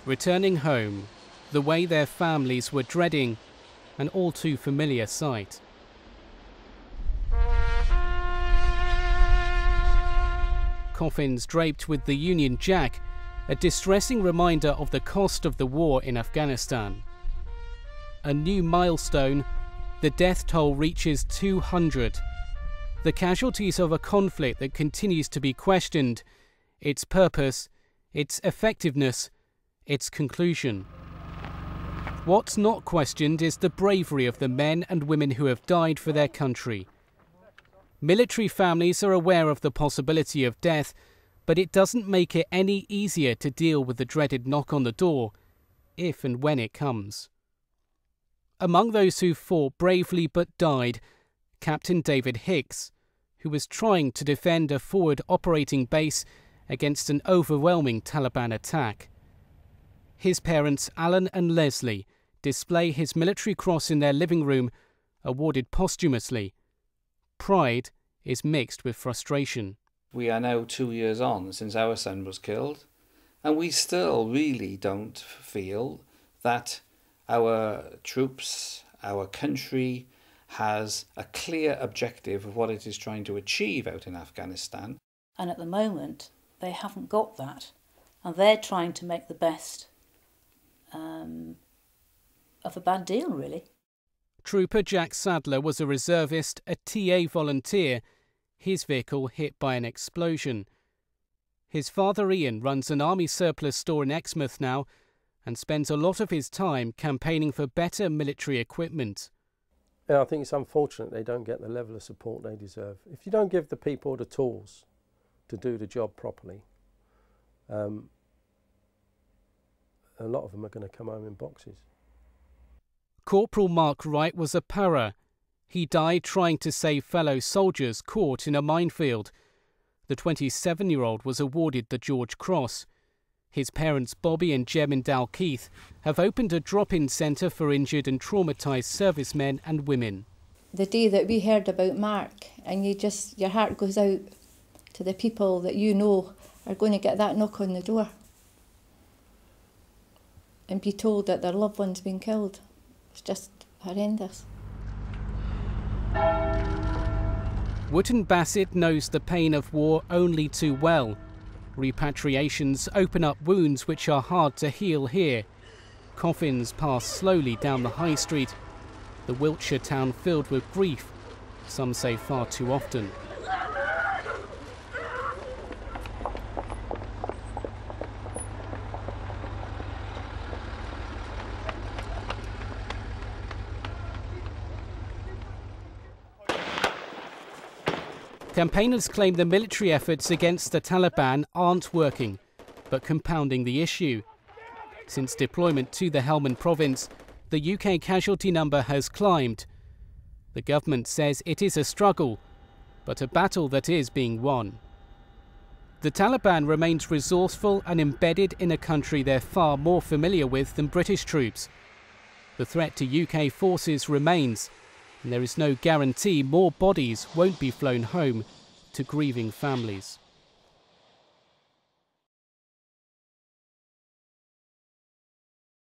returning home, the way their families were dreading an all too familiar sight. Coffins draped with the Union Jack, a distressing reminder of the cost of the war in Afghanistan. A new milestone, the death toll reaches 200. The casualties of a conflict that continues to be questioned, its purpose, its effectiveness, its conclusion. What's not questioned is the bravery of the men and women who have died for their country. Military families are aware of the possibility of death, but it doesn't make it any easier to deal with the dreaded knock on the door, if and when it comes. Among those who fought bravely but died, Captain David Hicks, who was trying to defend a forward operating base against an overwhelming Taliban attack. His parents, Alan and Leslie, display his military cross in their living room, awarded posthumously. Pride is mixed with frustration. We are now 2 years on since our son was killed, and we still really don't feel that our troops, our country, has a clear objective of what it is trying to achieve out in Afghanistan. And at the moment, they haven't got that, and they're trying to make the best of a bad deal, really. Trooper Jack Sadler was a reservist, a TA volunteer. His vehicle hit by an explosion. His father Ian runs an army surplus store in Exmouth now and spends a lot of his time campaigning for better military equipment. Yeah, I think it's unfortunate they don't get the level of support they deserve. If you don't give the people the tools to do the job properly, a lot of them are going to come home in boxes. Corporal Mark Wright was a para. He died trying to save fellow soldiers caught in a minefield. The 27-year-old was awarded the George Cross. His parents, Bobby and Jem in Dalkeith, have opened a drop-in centre for injured and traumatised servicemen and women. The day that we heard about Mark, and your heart goes out to the people that you know are going to get that knock on the door and be told that their loved one's been killed. It's just horrendous. Wootton Bassett knows the pain of war only too well. Repatriations open up wounds which are hard to heal here. Coffins pass slowly down the high street, the Wiltshire town filled with grief, some say far too often. Campaigners claim the military efforts against the Taliban aren't working, but compounding the issue. Since deployment to the Helmand province, the UK casualty number has climbed. The government says it is a struggle, but a battle that is being won. The Taliban remains resourceful and embedded in a country they're far more familiar with than British troops. The threat to UK forces remains, and there is no guarantee more bodies won't be flown home to grieving families.